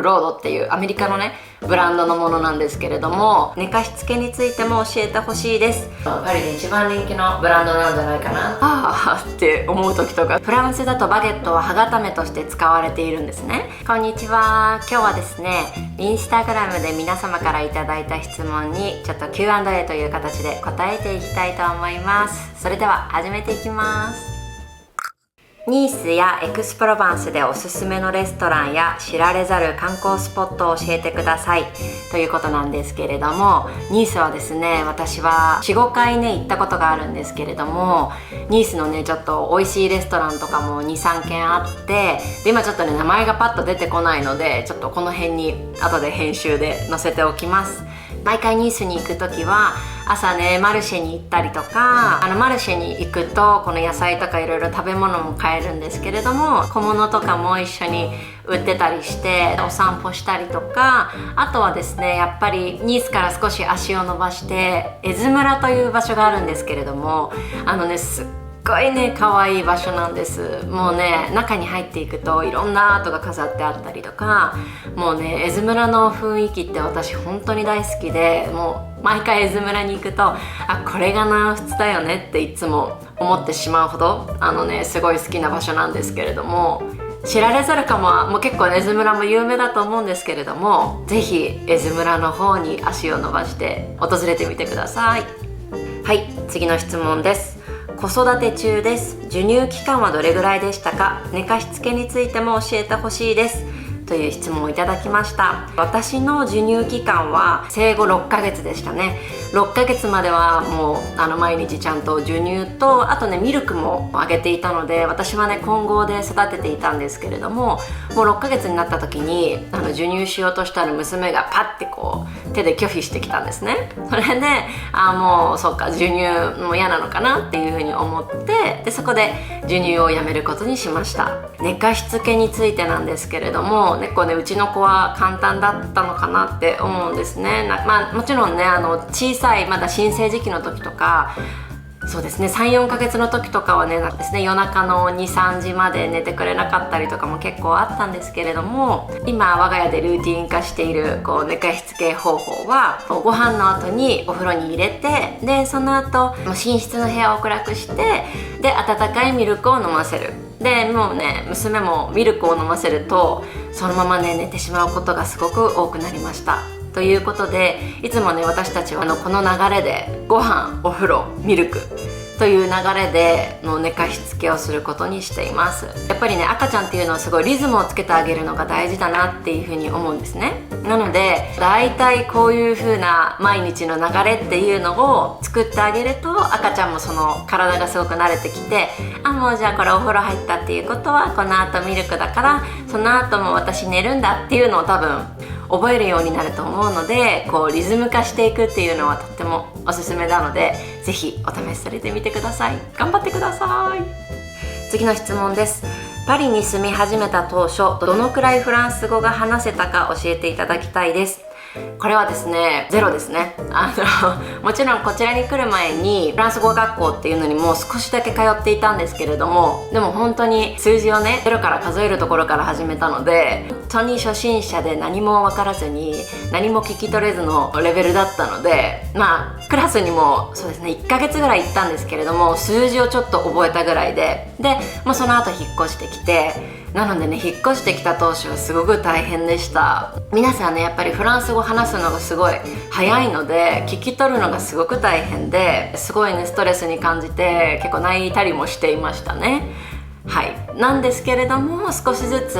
ロードっていうアメリカのねブランドのものなんですけれども、寝かしつけについても教えてほしいです。パリで一番人気のブランドなんじゃないかなって思う時とか、フランスだとバゲットは歯固めとして使われているんですね。こんにちは。今日はですね、インスタグラムで皆様からいただいた質問にちょっと Q&A という形で答えていきたいと思います。それでは始めていきます。ニースやエクスプロバンスでおすすめのレストランや知られざる観光スポットを教えてくださいということなんですけれども、ニースはですね、私は 4,5 回ね行ったことがあるんですけれども、ニースのねちょっと美味しいレストランとかも 2,3 軒あって、で今ちょっとね名前がパッと出てこないので、ちょっとこの辺に後で編集で載せておきます。毎回ニースに行くときは朝ねマルシェに行ったりとか、マルシェに行くとこの野菜とかいろいろ食べ物も買えるんですけれども、小物とかも一緒に売ってたりしてお散歩したりとか、あとはですね、やっぱりニースから少し足を伸ばしてエズ村という場所があるんですけれども、すっごいね可愛い場所なんです。もうね中に入っていくといろんなアートが飾ってあったりとか、もうねエズ村の雰囲気って私本当に大好きで、もう毎回エズ村に行くとこれが南仏だよねっていつも思ってしまうほどすごい好きな場所なんですけれども、知られざるかも結構エズ村も有名だと思うんですけれども、ぜひエズ村の方に足を伸ばして訪れてみてください。はい、次の質問です。子育て中です。授乳期間はどれぐらいでしたか？寝かしつけについても教えてほしいですという質問をいただきました。私の授乳期間は生後6ヶ月でしたね。6ヶ月まではもう毎日ちゃんと授乳と、あとねミルクもあげていたので、私はね混合で育てていたんですけれども、もう6ヶ月になった時に授乳しようとしたら娘がパッてこう手で拒否してきたんですね。それでもうそうか、授乳も嫌なのかなっていうふうに思って、でそこで授乳をやめることにしました。寝かしつけについてなんですけれども、結構ねうちの子は簡単だったのかなって思うんですね。もちろんね小さいまだ新生児期の時とか、そうですね 3,4 ヶ月の時とかはね夜中の 2,3 時まで寝てくれなかったりとかも結構あったんですけれども、今我が家でルーティン化している寝かしつけ方法は、ご飯の後にお風呂に入れて、でその後寝室の部屋を暗くして、で温かいミルクを飲ませる。でもうね娘もミルクを飲ませるとそのままね寝てしまうことがすごく多くなりました。ということで、いつもね私たちはこの流れでご飯、お風呂、ミルクという流れでの寝かしつけをすることにしています。やっぱりね赤ちゃんっていうのはすごいリズムをつけてあげるのが大事だなっていうふうに思うんですね。なのでだいたいこういう風な毎日の流れっていうのを作ってあげると、赤ちゃんもその体がすごく慣れてきて、もうじゃあこれお風呂入ったっていうことはこの後ミルクだからその後も私寝るんだっていうのを多分覚えるようになると思うので、リズム化していくっていうのはとってもおすすめなので、ぜひお試しされてみてください。頑張ってください。次の質問です。パリに住み始めた当初、どのくらいフランス語が話せたか教えていただきたいです。これはですねゼロですね。もちろんこちらに来る前にフランス語学校っていうのにもう少しだけ通っていたんですけれども、でも本当に数字をねゼロから数えるところから始めたので、本当に初心者で何も分からずに何も聞き取れずのレベルだったので、クラスにもそうですね1ヶ月ぐらい行ったんですけれども、数字をちょっと覚えたぐらいで、もうその後引っ越してきて、なのでね引っ越してきた当初はすごく大変でした。皆さんねやっぱりフランス語話すのがすごい早いので、聞き取るのがすごく大変で、すごいねストレスに感じて結構泣いたりもしていましたね。はい、なんですけれども少しずつ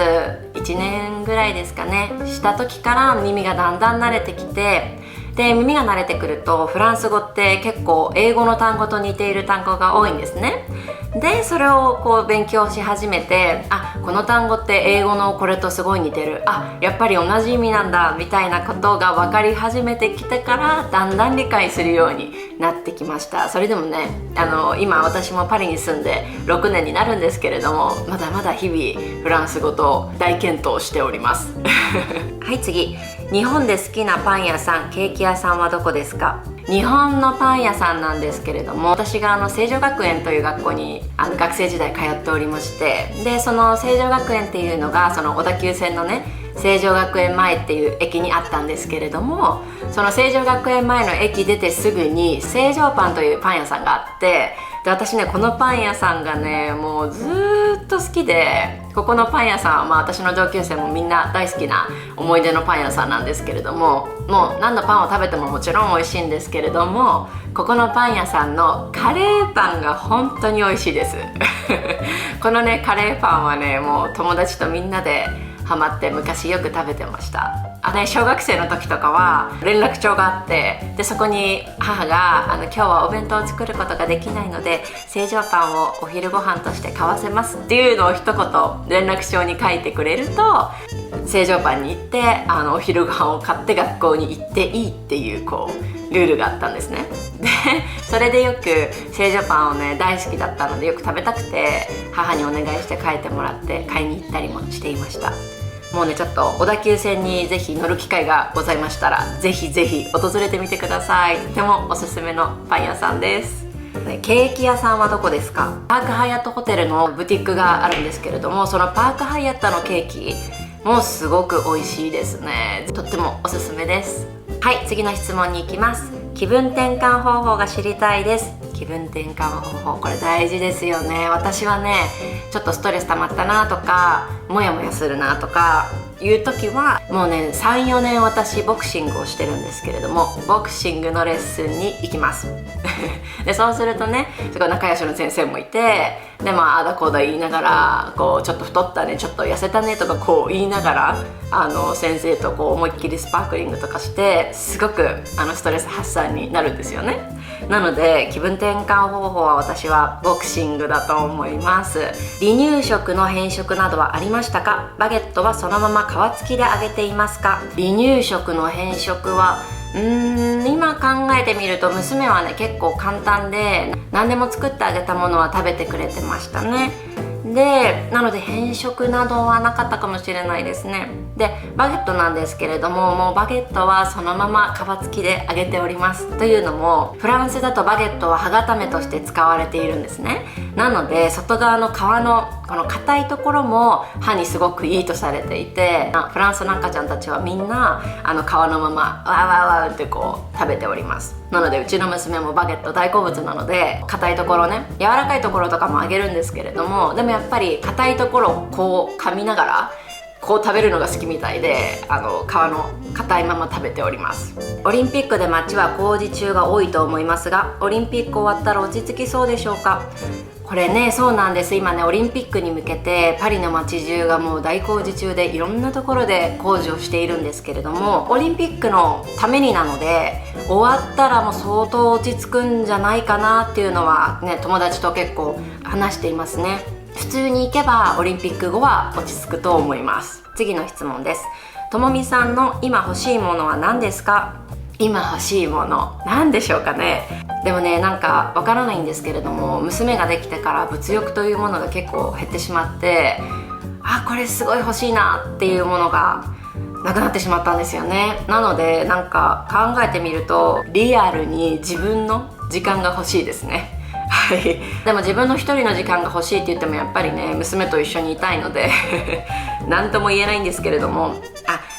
1年ぐらいですかねした時から耳がだんだん慣れてきて、で耳が慣れてくるとフランス語って結構英語の単語と似ている単語が多いんですね。でそれを勉強し始めて、この単語って英語のこれとすごい似てる、やっぱり同じ意味なんだみたいなことが分かり始めてきてから、だんだん理解するようになってきました。それでもね今私もパリに住んで6年になるんですけれども、まだまだ日々フランス語と大健闘しておりますはい、次。日本で好きなパン屋さん、ケーキ屋さんはどこですか？日本のパン屋さんなんですけれども、私が成城学園という学校に学生時代通っておりまして、でその成城学園っていうのがその小田急線のね成城学園前っていう駅にあったんですけれども、その成城学園前の駅出てすぐに成城パンというパン屋さんがあって、で私ねこのパン屋さんがねもうずーっと好きで、ここのパン屋さんは、私の同級生もみんな大好きな思い出のパン屋さんなんですけれども、もう何のパンを食べてももちろん美味しいんですけれども、ここのパン屋さんのカレーパンが本当に美味しいですこのねカレーパンはねもう友達とみんなでハマって昔よく食べてました。小学生の時とかは連絡帳があって、でそこに母が今日はお弁当を作ることができないので成城パンをお昼ご飯として買わせますっていうのを一言連絡帳に書いてくれると、成城パンに行ってお昼ご飯を買って学校に行っていいっていうルールがあったんですね。でそれでよく成城パンをね大好きだったのでよく食べたくて母にお願いして書いてもらって買いに行ったりもしていました。もうねちょっと小田急線にぜひ乗る機会がございましたらぜひぜひ訪れてみてください。とてもおすすめのパン屋さんです。ケーキ屋さんはどこですか？パークハイアットホテルのブティックがあるんですけれども、そのパークハイアットのケーキもすごく美味しいですね。とってもおすすめです。はい、次の質問に行きます。気分転換方法が知りたいです。気分転換方法、これ大事ですよね。私はねちょっとストレス溜まったなとかモヤモヤするなとかいう時はもうね 3,4 年私ボクシングをしてるんですけれども、ボクシングのレッスンに行きますでそうするとねすごい仲良しの先生もいて、でああだこうだ言いながらちょっと太ったねちょっと痩せたねとか言いながら先生と思いっきりスパークリングとかしてすごくストレス発散になるんですよね。なので気分転換方法は私はボクシングだと思います。離乳食の変色などはありましたか？バゲットはそのまま皮付きで揚げていますか？離乳食の変色は今考えてみると娘はね結構簡単で何でも作ってあげたものは食べてくれてましたね。でなので変色などはなかったかもしれないですね。でバゲットなんですけれども、もうバゲットはそのまま皮付きで揚げております。というのもフランスだとバゲットは歯固めとして使われているんですね。なので外側の皮のこの硬いところも歯にすごくいいとされていて、フランスの赤ちゃんたちはみんな皮のままわーわーわーって食べております。なのでうちの娘もバゲット大好物なので、硬いところね柔らかいところとかもあげるんですけれども、でもやっぱり硬いところを噛みながら食べるのが好きみたいで皮の硬いまま食べております。オリンピックで街は工事中が多いと思いますが、オリンピック終わったら落ち着きそうでしょうか？これねそうなんです。今ねオリンピックに向けてパリの街中がもう大工事中でいろんなところで工事をしているんですけれども、オリンピックのためになので終わったらもう相当落ち着くんじゃないかなっていうのはね友達と結構話していますね。普通に行けばオリンピック後は落ち着くと思います。次の質問です。ともみさんの今欲しいものは何ですか？今欲しいもの何でしょうかね。でもねなんかわからないんですけれども、娘ができてから物欲というものが結構減ってしまって、これすごい欲しいなっていうものがなくなってしまったんですよね。なのでなんか考えてみるとリアルに自分の時間が欲しいですね。はい、でも自分の一人の時間が欲しいって言ってもやっぱりね娘と一緒にいたいので何とも言えないんですけれども、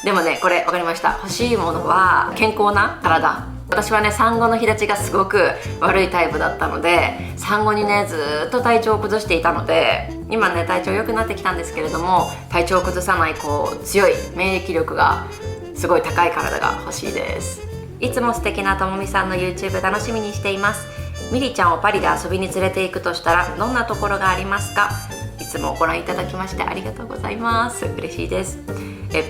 でもねこれ分かりました。欲しいものは健康な体。私はね産後の日立ちがすごく悪いタイプだったので、産後にねずっと体調を崩していたので、今ね体調良くなってきたんですけれども、体調を崩さない強い免疫力がすごい高い体が欲しいです。いつも素敵なともみさんの YouTube 楽しみにしています。ミリちゃんをパリで遊びに連れて行くとしたらどんなところがありますか？いつもご覧いただきましてありがとうございます。嬉しいです。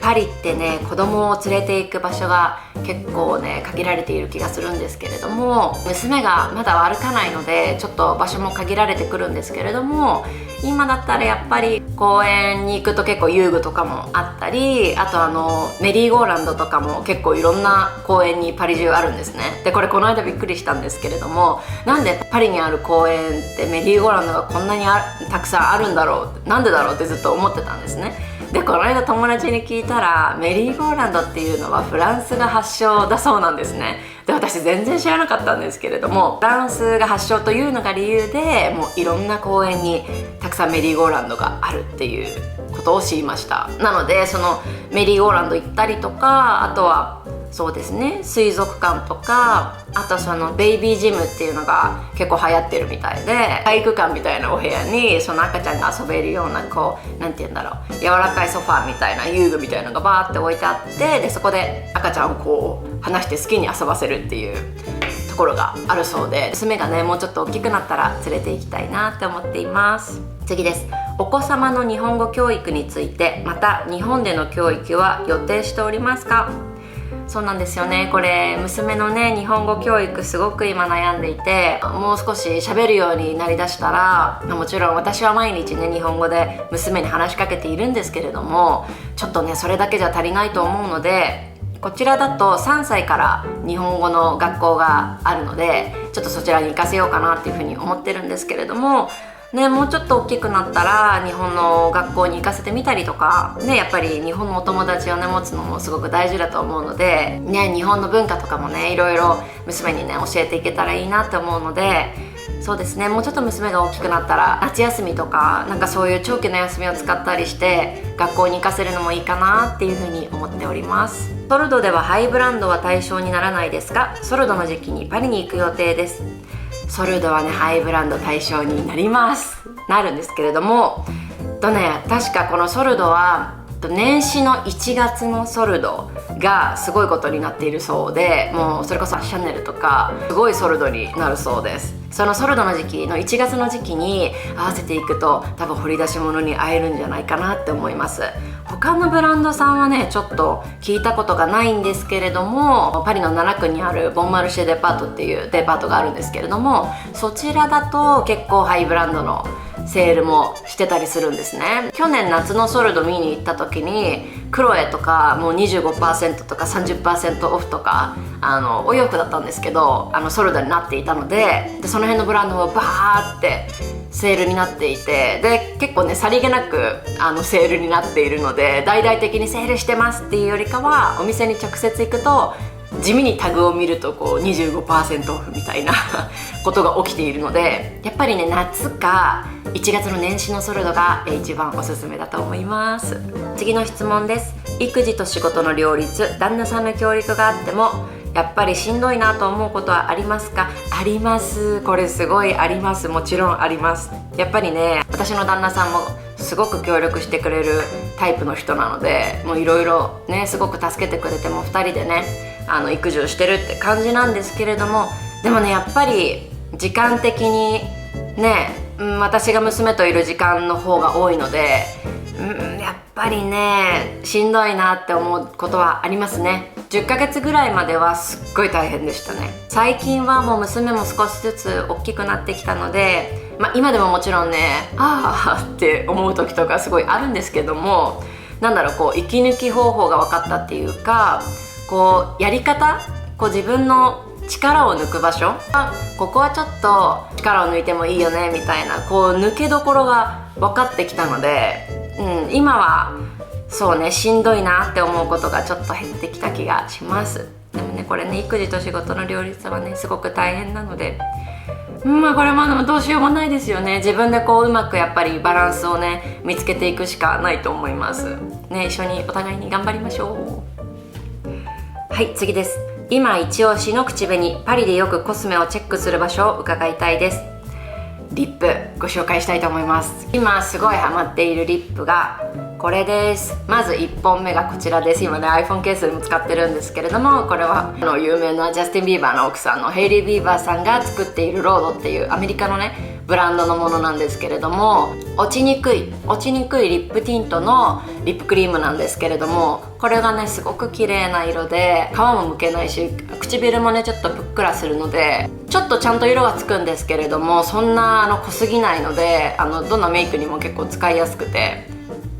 パリってね子供を連れて行く場所が結構ね限られている気がするんですけれども、娘がまだ歩かないのでちょっと場所も限られてくるんですけれども、今だったらやっぱり公園に行くと結構遊具とかもあったり、あとメリーゴーランドとかも結構いろんな公園にパリ中あるんですね。でこれこの間びっくりしたんですけれども、なんでパリにある公園ってメリーゴーランドがこんなにたくさんあるんだろう、なんでだろうってずっと思ってたんですね。でこの間友達に聞いたらメリーゴーランドっていうのはフランスが発祥だそうなんですね。で私全然知らなかったんですけれども、フランスが発祥というのが理由でもういろんな公園にたくさんメリーゴーランドがあるっていうことを知りました。なのでそのメリーゴーランド行ったりとか、あとはそうですね、水族館とか、あとそのベイビージムっていうのが結構流行ってるみたいで、体育館みたいなお部屋にその赤ちゃんが遊べるようなこうなんて言うんだろう、柔らかいソファーみたいな遊具みたいなのがバーって置いてあって、でそこで赤ちゃんをこう離して好きに遊ばせるっていうところがあるそうで、娘がねもうちょっと大きくなったら連れて行きたいなって思っています。次です。お子様の日本語教育について、また日本での教育は予定しておりますか？そうなんですよね。これ娘のね日本語教育すごく今悩んでいて、もう少し喋るようになりだしたら、もちろん私は毎日ね日本語で娘に話しかけているんですけれども、ちょっとねそれだけじゃ足りないと思うので、こちらだと3歳から日本語の学校があるので、ちょっとそちらに行かせようかなっていうふうに思ってるんですけれどもね、もうちょっと大きくなったら日本の学校に行かせてみたりとかね、やっぱり日本のお友達をね持つのもすごく大事だと思うのでね、日本の文化とかもねいろいろ娘にね教えていけたらいいなって思うので、そうですね、もうちょっと娘が大きくなったら夏休みとかなんかそういう長期の休みを使ったりして学校に行かせるのもいいかなっていうふうに思っております。ソルドではハイブランドは対象にならないですか？ソルドの時期にパリに行く予定です。ソルドはねハイブランド対象になります。なるんですけれども確かこのソルドは年始の1月のソルドがすごいことになっているそうで、もうそれこそシャネルとかすごいソルドになるそうです。そのソルドの時期の1月の時期に合わせていくと多分掘り出し物に会えるんじゃないかなって思います。他のブランドさんはねちょっと聞いたことがないんですけれども、パリの7区にあるボンマルシェデパートっていうデパートがあるんですけれども、そちらだと結構ハイブランドのセールもしてたりするんですね。去年夏のソルド見に行った時にクロエとかもう 25% とか 30% オフとかお洋服だったんですけどソルドになっていたので、その辺のブランドもバーってセールになっていて、で結構ねさりげなくセールになっているので、大々的にセールしてますっていうよりかはお店に直接行くと地味にタグを見るとこう 25% オフみたいなことが起きているので、やっぱりね夏か1月の年始のソルドが一番おすすめだと思います。次の質問です。育児と仕事の両立、旦那さんの教育があってもやっぱりしんどいなと思うことはありますか？あります。これすごいあります。もちろんあります。やっぱりね私の旦那さんもすごく協力してくれるタイプの人なので、もういろいろねすごく助けてくれて、も2人でね育児をしてるって感じなんですけれども、でもねやっぱり時間的にね、私が娘といる時間の方が多いので、やっぱりねしんどいなって思うことはありますね。10ヶ月ぐらいまではすっごい大変でしたね。最近はもう娘も少しずつ大きくなってきたので、今でももちろんねあーって思う時とかすごいあるんですけども、こう息抜き方法が分かったっていうか、こうやり方、こう自分の力を抜く場所、ここはちょっと力を抜いてもいいよねみたいなこう抜けどころが分かってきたので、今はそうねしんどいなって思うことがちょっと減ってきた気がします。でもねこれね育児と仕事の両立はねすごく大変なので、これもどうしようもないですよね。自分でこううまくやっぱりバランスをね見つけていくしかないと思いますね。一緒にお互いに頑張りましょう。はい、次です。今一押しの口紅、パリでよくコスメをチェックする場所を伺いたいです。リップご紹介したいと思います。今すごいハマっているリップがこれです。まず1本目がこちらです。今ね iPhone ケースでも使ってるんですけれども、これは有名なジャスティン・ビーバーの奥さんのヘイリー・ビーバーさんが作っているロードっていうアメリカのねブランドのものなんですけれども、落ちにくいリップティントのリップクリームなんですけれども、これがねすごく綺麗な色で皮もむけないし、唇もねちょっとぷっくらするのでちょっとちゃんと色がつくんですけれども、そんな濃すぎないのでどんなメイクにも結構使いやすくて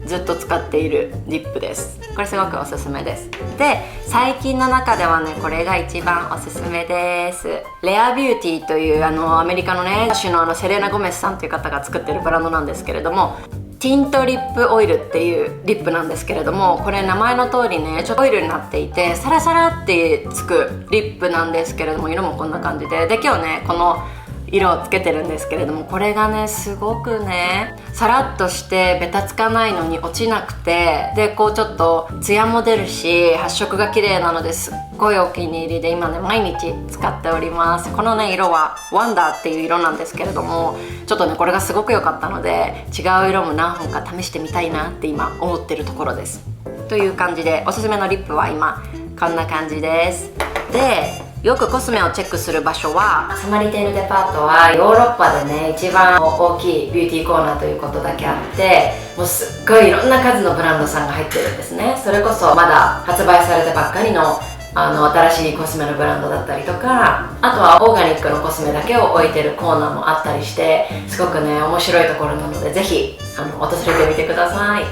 ずっと使っているリップです。これすごくおすすめです。で最近の中ではねこれが一番おすすめです。レアビューティーというアメリカのね歌手のセレーナ・ゴメスさんという方が作ってるブランドなんですけれども、ティントリップオイルっていうリップなんですけれども、これ名前の通りねちょっとオイルになっていてサラサラってつくリップなんですけれども、色もこんな感じで、今日ねこの色をつけてるんですけれども、これがねすごくねさらっとしてベタつかないのに落ちなくて、でこうちょっとツヤも出るし発色が綺麗なのですっごいお気に入りで、今ね毎日使っております。このね色はワンダーっていう色なんですけれども、ちょっとねこれがすごく良かったので違う色も何本か試してみたいなって今思ってるところです。という感じでおすすめのリップは今こんな感じです。でよくコスメをチェックする場所はサマリテーヌデパートはヨーロッパでね一番大きいビューティーコーナーということだけあって、もうすっごいいろんな数のブランドさんが入ってるんですね。それこそまだ発売されたばっかりの新しいコスメのブランドだったりとか、あとはオーガニックのコスメだけを置いてるコーナーもあったりして、すごくね面白いところなのでぜひ訪れてみてください。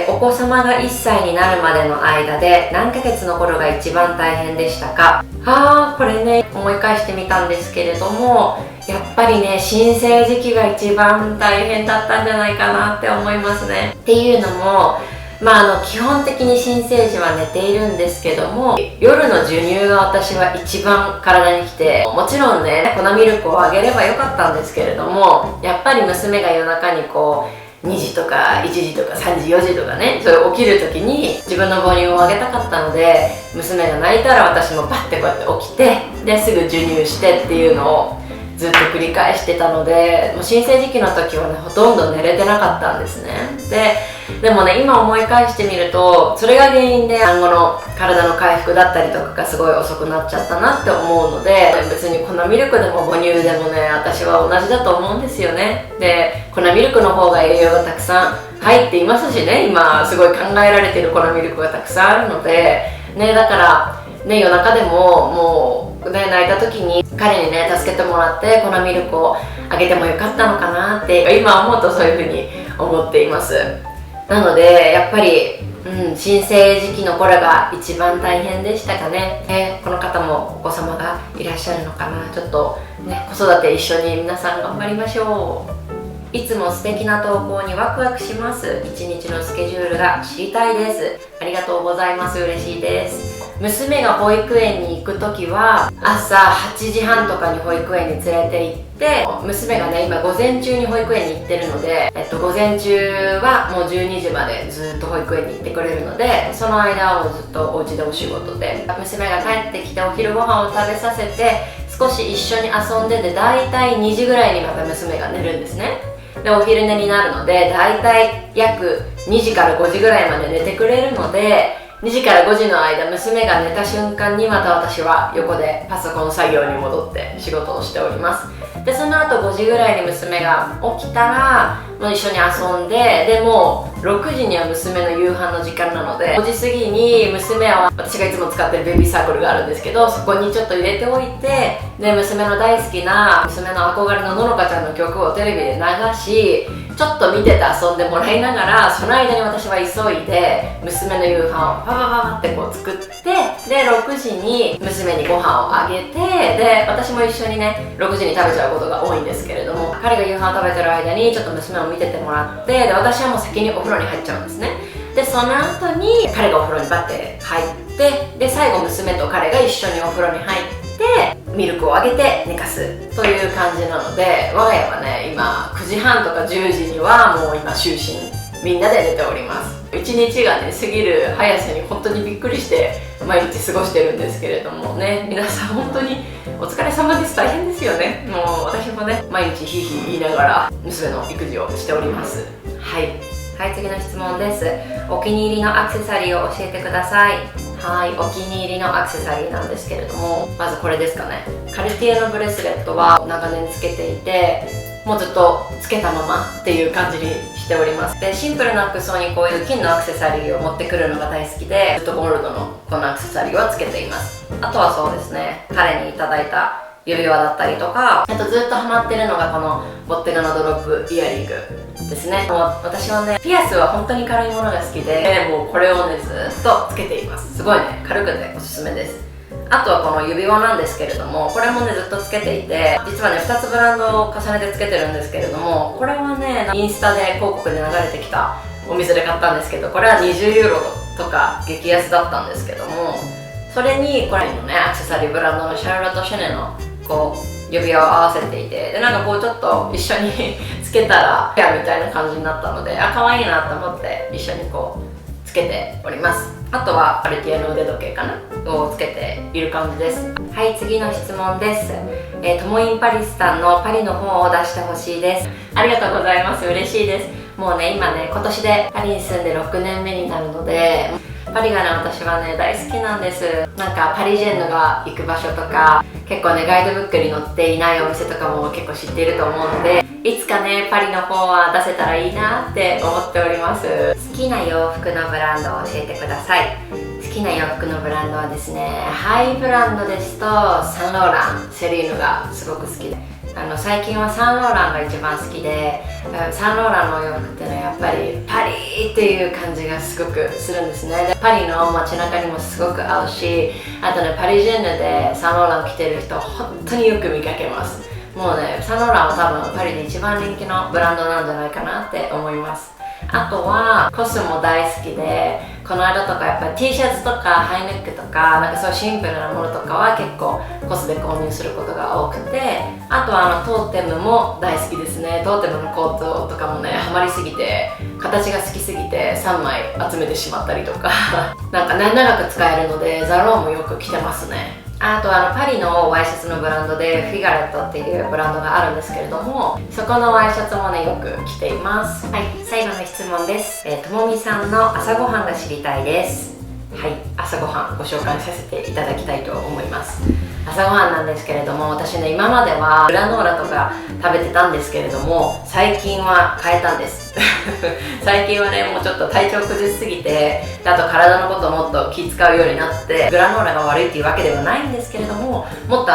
お子様が1歳になるまでの間で何ヶ月の頃が一番大変でしたか？これね思い返してみたんですけれども、やっぱりね新生時期が一番大変だったんじゃないかなって思いますね。っていうのも基本的に新生児は寝ているんですけども、夜の授乳が私は一番体にきて、もちろんね粉ミルクをあげればよかったんですけれども、やっぱり娘が夜中にこう2時とか1時とか3時4時とかね、それ起きる時に自分の母乳をあげたかったので、娘が泣いたら私もパッてこうやって起きて、ですぐ授乳してっていうのをずっと繰り返してたので、もう新生時期の時はねほとんど寝れてなかったんですね。でもね今思い返してみると、それが原因で産後の体の回復だったりとかがすごい遅くなっちゃったなって思うので、別に粉ミルクでも母乳でもね私は同じだと思うんですよね。で粉ミルクの方が栄養がたくさん入っていますしね、今すごい考えられている粉ミルクがたくさんあるのでね、だからね夜中でももうね泣いた時に彼にね助けてもらって粉ミルクをあげてもよかったのかなって今思うとそういうふうに思っています。なのでやっぱり、新生時期の頃が一番大変でしたかね。この方もお子様がいらっしゃるのかな。ちょっとね子育て一緒に皆さん頑張りましょう。いつも素敵な投稿にワクワクします。一日のスケジュールが知りたいです。ありがとうございます。嬉しいです。娘が保育園に行く時は朝8時半とかに保育園に連れて行って、娘がね今午前中に保育園に行ってるので、午前中はもう12時までずっと保育園に行ってくれるので、その間はもうずっとお家でお仕事で、娘が帰ってきてお昼ご飯を食べさせて少し一緒に遊んでて、だいたい2時ぐらいにまた娘が寝るんですね。でお昼寝になるのでだいたい約2時から5時ぐらいまで寝てくれるので、2時から5時の間娘が寝た瞬間にまた私は横でパソコン作業に戻って仕事をしております。でその後5時ぐらいに娘が起きたらもう一緒に遊んで、でもう6時には娘の夕飯の時間なので、5時過ぎに娘は私がいつも使ってるベビーサークルがあるんですけど、そこにちょっと入れておいて、で娘の大好きな娘の憧れのののかちゃんの曲をテレビで流し、ちょっと見てて遊んでもらいながら、その間に私は急いで娘の夕飯をパパパパってこう作って、で6時に娘にご飯をあげて、で私も一緒にね6時に食べちゃうことが多いんですけれども、彼が夕飯を食べてる間にちょっと娘を見ててもらって、で私はもう先にお風呂に入っちゃうんですね。でその後に彼がお風呂にバッて入って、で最後娘と彼が一緒にお風呂に入ってミルクをあげて寝かすという感じなので、我が家はね今9時半とか10時にはもう今就寝みんなで寝ております。一日がね過ぎる速さに本当にびっくりして毎日過ごしてるんですけれどもね、皆さん本当にお疲れ様です。大変ですよね。もう私もね毎日ヒーヒー言いながら娘の育児をしております。はい、次の質問です。お気に入りのアクセサリーを教えてください。はい、お気に入りのアクセサリーなんですけれども、まずこれですかね。カルティエのブレスレットは長年つけていて、もうずっとつけたままっていう感じにしております。でシンプルな服装にこういう金のアクセサリーを持ってくるのが大好きで、ずっとゴールドのこのアクセサリーはつけています。あとはそうですね、彼にいただいた指輪だったりとか、あとずっとハマってるのがこのボッテガのドロップイヤリングですね。もう私はねピアスは本当に軽いものが好きで、もうこれをねずっとつけています。すごいね軽くておすすめです。あとはこの指輪なんですけれども、これもねずっとつけていて、実はね2つブランドを重ねてつけてるんですけれども、これはねインスタで広告で流れてきたお店で買ったんですけど、これは20ユーロとか激安だったんですけども、それにこれのねアクセサリーブランドのシャルロット・シェネのこう指輪を合わせていて、でなんかこうちょっと一緒につけたらペアみたいな感じになったので、可愛いなと思って一緒にこうつけております。あとはカルティエの腕時計かなをつけている感じです。はい、次の質問です。トモインパリスさんのパリの方を出してほしいです。ありがとうございます。嬉しいです。もうね、今ね、今年でパリに住んで6年目になるので、パリがね、私はね、大好きなんです。なんかパリジェンヌが行く場所とか、結構ね、ガイドブックに載っていないお店とかも結構知っていると思うので、いつかね、パリの方は出せたらいいなって思っております。好きな洋服のブランドを教えてください。好きな洋服のブランドはですね、ハイブランドですとサンローラン、セリーヌがすごく好きで、最近はサンローランが一番好きで、サンローランのお洋服っていうのはやっぱりパリっていう感じがすごくするんですね。でパリの街中にもすごく合うし、あとね、パリジェンヌでサンローランを着てる人本当によく見かけます。もうね、サンローランは多分パリで一番人気のブランドなんじゃないかなって思います。あとはコスも大好きで、この間とかやっぱり T シャツとかハイネックとかなんかそういうシンプルなものとかは結構コスで購入することが多くて、あとはトーテムも大好きですね。トーテムのコートとかもね、ハマりすぎて形が好きすぎて3枚集めてしまったりとかなんかね、長く使えるのでザローもよく着てますね。あとパリのワイシャツのブランドでフィガレットっていうブランドがあるんですけれども、そこのワイシャツもね、よく着ています。はい、最後の質問です。ともみさんの朝ごはんが知りたいです。はい、朝ごはんご紹介させていただきたいと思います。朝ごはんなんですけれども、私ね、今まではグラノーラとか食べてたんですけれども、最近は変えたんです最近はね、もうちょっと体調崩しすぎて、あと体のことをもっと気使うようになって、グラノーラが悪いっていうわけではないんですけれども、もっと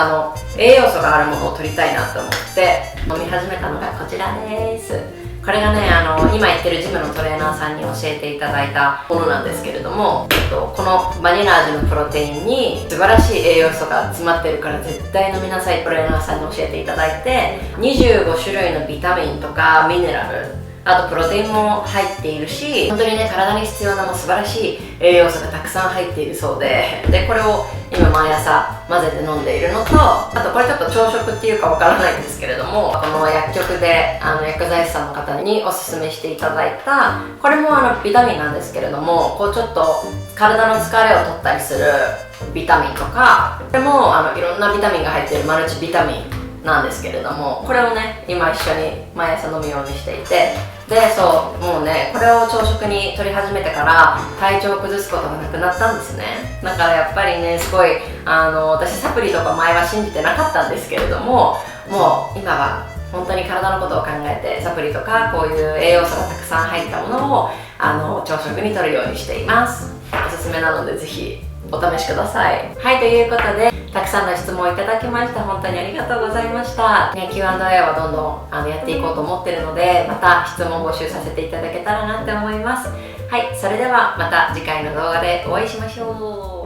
栄養素があるものを取りたいなと思って飲み始めたのがこちらです。これがね、今行ってるジムのトレーナーさんに教えていただいたものなんですけれども、このバニラ味のプロテインに素晴らしい栄養素が詰まってるから絶対飲みなさい、トレーナーさんに教えていただいて、25種類のビタミンとかミネラル、あとプロテインも入っているし、本当にね、体に必要な素晴らしい栄養素がたくさん入っているそうで、これを今毎朝混ぜて飲んでいるのと、あとこれちょっと朝食っていうかわからないんですけれども、この薬局で薬剤師さんの方におすすめしていただいた、これもビタミンなんですけれども、こうちょっと体の疲れを取ったりするビタミンとか、これもいろんなビタミンが入っているマルチビタミンなんですけれども、これをね、今一緒に毎朝飲むようにしていて、でそうもうね、これを朝食に取り始めてから体調を崩すことがなくなったんですね。だからやっぱりね、すごい私サプリとか前は信じてなかったんですけれども、もう今は本当に体のことを考えてサプリとかこういう栄養素がたくさん入ったものを朝食に取るようにしています。おすすめなのでぜひお試しください。はい、ということでたくさんの質問をいただきました。本当にありがとうございました。ね、Q&A はどんどんやっていこうと思ってるので、また質問募集させていただけたらなって思います。はい、それではまた次回の動画でお会いしましょう。